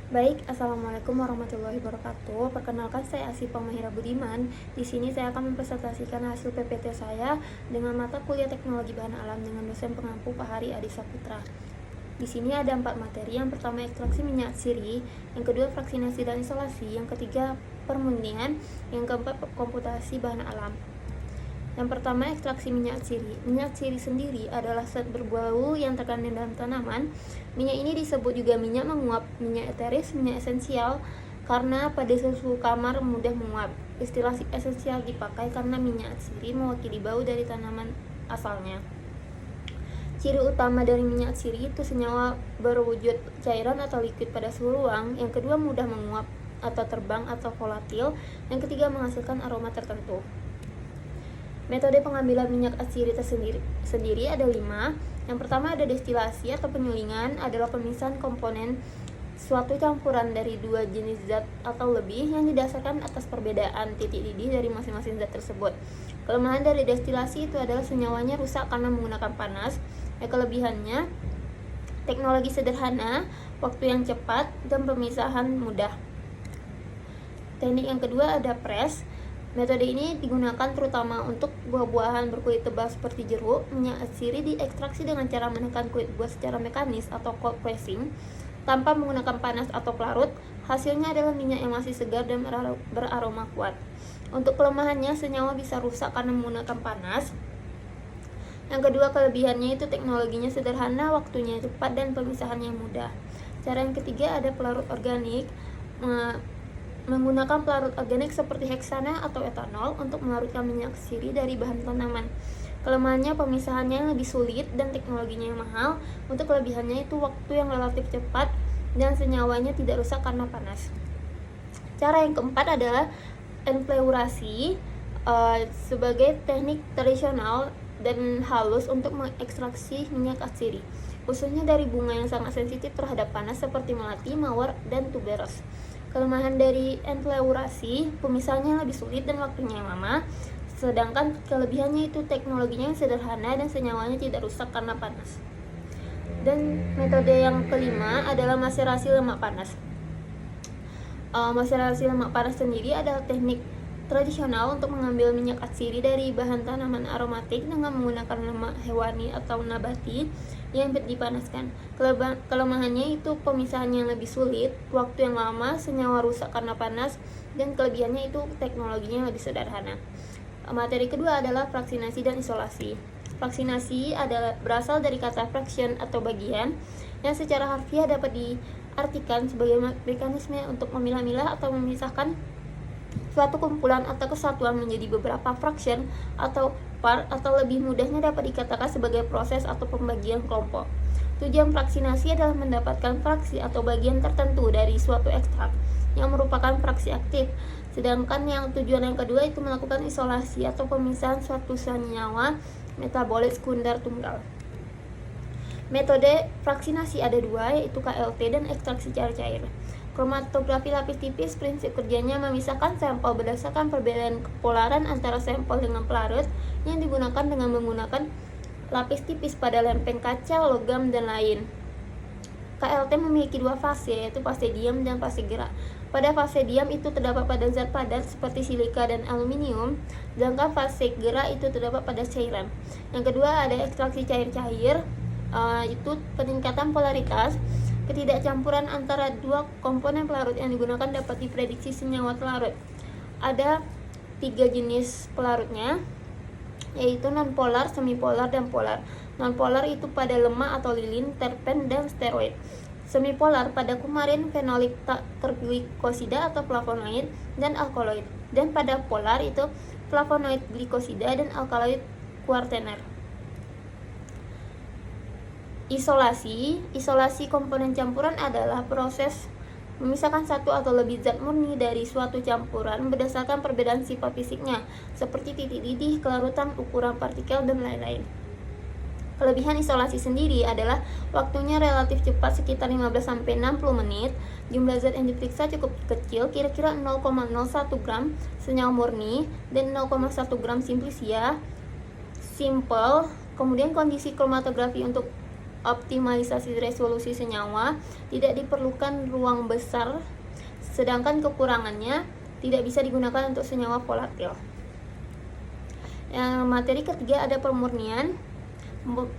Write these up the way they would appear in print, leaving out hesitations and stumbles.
Baik, Assalamualaikum warahmatullahi wabarakatuh. Perkenalkan, saya Asifah Mahira Budiman. Di sini saya akan mempresentasikan hasil PPT saya dengan mata kuliah Teknologi Bahan Alam dengan dosen pengampu Pak Hari Adi Saputra. Di sini ada 4 materi. Yang pertama ekstraksi minyak siri, yang kedua fraksinasi dan isolasi, yang ketiga permurnian, yang keempat komputasi bahan alam. Yang pertama, ekstraksi minyak siri. Minyak siri sendiri adalah zat berbau yang terkandung dalam tanaman. Minyak ini disebut juga minyak menguap, minyak eteris, minyak esensial, karena pada suhu kamar mudah menguap. Istilah esensial dipakai karena minyak siri mewakili bau dari tanaman asalnya. Ciri utama dari minyak siri itu senyawa berwujud cairan atau liquid pada suhu ruang. Yang kedua, mudah menguap atau terbang atau volatil. Yang ketiga, menghasilkan aroma tertentu. Metode pengambilan minyak siri sendiri ada 5. Yang pertama ada destilasi atau penyulingan, adalah pemisahan komponen suatu campuran dari 2 jenis zat atau lebih yang didasarkan atas perbedaan titik didih dari masing-masing zat tersebut. Kelemahan dari destilasi itu adalah senyawanya rusak karena menggunakan panas. Kelebihannya, teknologi sederhana, waktu yang cepat, dan pemisahan mudah. Teknik yang kedua ada press. Metode ini digunakan terutama untuk buah-buahan berkulit tebal seperti jeruk. Minyak siri diekstraksi dengan cara menekan kulit buah secara mekanis atau cold pressing tanpa menggunakan panas atau pelarut. Hasilnya adalah minyak yang masih segar dan beraroma kuat. Untuk kelemahannya, senyawa bisa rusak karena menggunakan panas. Yang kedua, kelebihannya itu teknologinya sederhana, waktunya cepat, dan pemisahannya mudah. Cara yang ketiga ada pelarut organik. Menggunakan pelarut organik seperti heksana atau etanol untuk melarutkan minyak siri dari bahan tanaman. Kelemahannya, pemisahannya lebih sulit dan teknologinya yang mahal. Untuk kelebihannya itu waktu yang relatif cepat dan senyawanya tidak rusak karena panas. Cara yang keempat adalah enfleurasi, sebagai teknik tradisional dan halus untuk mengekstraksi minyak siri, khususnya dari bunga yang sangat sensitif terhadap panas seperti melati, mawar, dan tuberose. Kelemahan dari enfleurasi, pemisahannya lebih sulit dan waktunya yang lama. Sedangkan kelebihannya itu teknologinya yang sederhana dan senyawanya tidak rusak karena panas. Dan metode yang kelima adalah maserasi lemak panas. Maserasi lemak panas sendiri adalah teknik tradisional untuk mengambil minyak siri dari bahan tanaman aromatik dengan menggunakan lemak hewani atau nabati yang dipanaskan. Kelemahannya itu pemisahannya yang lebih sulit, waktu yang lama, senyawa rusak karena panas, dan kelebihannya itu teknologinya lebih sederhana. Materi kedua adalah fraksinasi dan isolasi. Fraksinasi adalah berasal dari kata fraction atau bagian yang secara harfiah dapat diartikan sebagai mekanisme untuk memilah-milah atau memisahkan suatu kumpulan atau kesatuan menjadi beberapa fraction atau part, atau lebih mudahnya dapat dikatakan sebagai proses atau pembagian kelompok. Tujuan fraksinasi adalah mendapatkan fraksi atau bagian tertentu dari suatu ekstrak yang merupakan fraksi aktif. Sedangkan tujuan yang kedua itu melakukan isolasi atau pemisahan suatu senyawa metabolit sekunder tunggal. Metode fraksinasi ada 2, yaitu KLT dan ekstraksi cair-cair. Kromatografi lapis tipis, prinsip kerjanya memisahkan sampel berdasarkan perbedaan kepolaran antara sampel dengan pelarut yang digunakan dengan menggunakan lapis tipis pada lempeng kaca, logam, dan lain. KLT memiliki 2 fase, yaitu fase diam dan fase gerak. Pada fase diam itu terdapat pada zat padat seperti silika dan aluminium, sedangkan fase gerak itu terdapat pada cairan. Yang kedua ada ekstraksi cair-cair, itu peningkatan polaritas. Ketidakcampuran antara 2 komponen pelarut yang digunakan dapat diprediksi senyawa pelarut. Ada 3 jenis pelarutnya, yaitu nonpolar, semipolar, dan polar. Nonpolar itu pada lemak atau lilin, terpen, dan steroid. Semipolar pada kumarin, fenolik terglikosida atau flavonoid, dan alkaloid. Dan pada polar itu flavonoid, glikosida, dan alkaloid kuartener. Isolasi komponen campuran adalah proses memisahkan satu atau lebih zat murni dari suatu campuran berdasarkan perbedaan sifat fisiknya, seperti titik didih, kelarutan, ukuran partikel, dan lain-lain. Kelebihan isolasi sendiri adalah waktunya relatif cepat, sekitar 15-60 menit. Jumlah zat yang diperiksa cukup kecil, kira-kira 0,01 gram senyawa murni dan 0,1 gram simple. Kemudian kondisi kromatografi untuk optimalisasi resolusi senyawa, tidak diperlukan ruang besar, sedangkan kekurangannya tidak bisa digunakan untuk senyawa volatil. Materi ketiga ada pemurnian.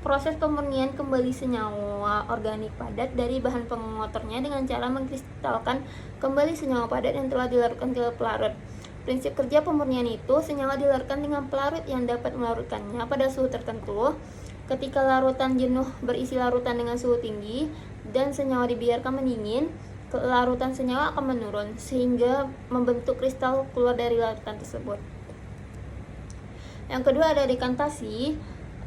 Proses pemurnian kembali senyawa organik padat dari bahan pengotornya dengan cara mengkristalkan kembali senyawa padat yang telah dilarutkan ke pelarut. Prinsip kerja pemurnian itu, senyawa dilarutkan dengan pelarut yang dapat melarutkannya pada suhu tertentu. Ketika larutan jenuh berisi larutan dengan suhu tinggi dan senyawa dibiarkan mendingin, larutan senyawa akan menurun sehingga membentuk kristal keluar dari larutan tersebut. Yang kedua ada dekantasi.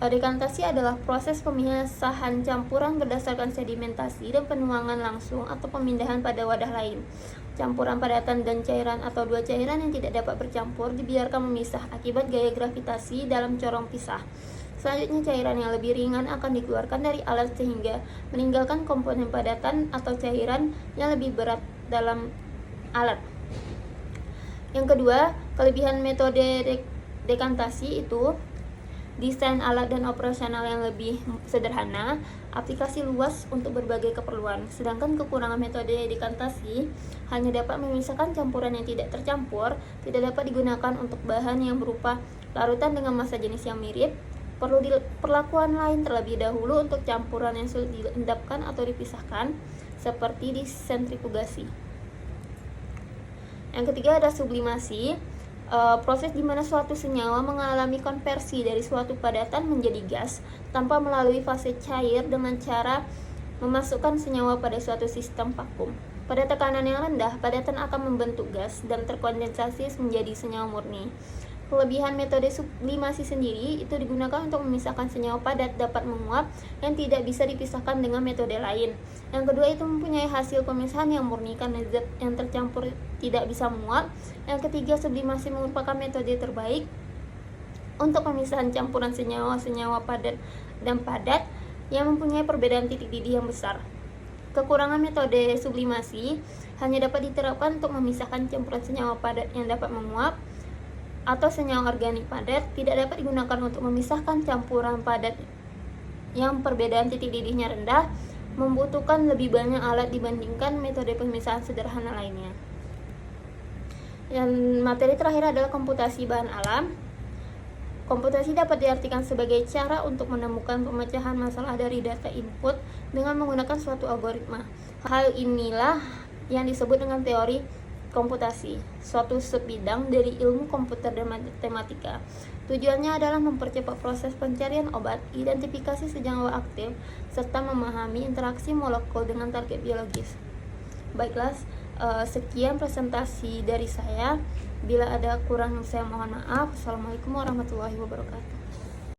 Dekantasi adalah proses pemisahan campuran berdasarkan sedimentasi dan penuangan langsung atau pemindahan pada wadah lain. Campuran padatan dan cairan atau dua cairan yang tidak dapat bercampur dibiarkan memisah akibat gaya gravitasi dalam corong pisah. Selanjutnya cairan yang lebih ringan akan dikeluarkan dari alat sehingga meninggalkan komponen padatan atau cairan yang lebih berat dalam alat. Yang kedua, kelebihan metode dekantasi itu desain alat dan operasional yang lebih sederhana, aplikasi luas untuk berbagai keperluan. Sedangkan kekurangan metode dekantasi hanya dapat memisahkan campuran yang tidak tercampur, tidak dapat digunakan untuk bahan yang berupa larutan dengan massa jenis yang mirip. Perlu perlakuan lain terlebih dahulu untuk campuran yang sulit diendapkan atau dipisahkan, seperti di sentrifugasi. Yang ketiga ada sublimasi. Proses di mana suatu senyawa mengalami konversi dari suatu padatan menjadi gas tanpa melalui fase cair dengan cara memasukkan senyawa pada suatu sistem vakum. Pada tekanan yang rendah, padatan akan membentuk gas dan terkondensasi menjadi senyawa murni. Kelebihan metode sublimasi sendiri itu digunakan untuk memisahkan senyawa padat dapat menguap yang tidak bisa dipisahkan dengan metode lain. Yang kedua itu mempunyai hasil pemisahan yang murni karena zat yang tercampur tidak bisa menguap. Yang ketiga, sublimasi merupakan metode terbaik untuk pemisahan campuran senyawa padat dan padat yang mempunyai perbedaan titik didih yang besar. Kekurangan metode sublimasi hanya dapat diterapkan untuk memisahkan campuran senyawa padat yang dapat menguap atau senyawa organik padat, tidak dapat digunakan untuk memisahkan campuran padat yang perbedaan titik didihnya rendah, membutuhkan lebih banyak alat dibandingkan metode pemisahan sederhana lainnya. Dan materi terakhir adalah komputasi bahan alam. Komputasi dapat diartikan sebagai cara untuk menemukan pemecahan masalah dari data input dengan menggunakan suatu algoritma. Hal inilah yang disebut dengan teori komputasi, suatu subbidang dari ilmu komputer dan matematika. Tujuannya adalah mempercepat proses pencarian obat, identifikasi senyawa aktif, serta memahami interaksi molekul dengan target biologis. Baiklah, sekian presentasi dari saya. Bila ada kurang saya mohon maaf. Assalamualaikum warahmatullahi wabarakatuh.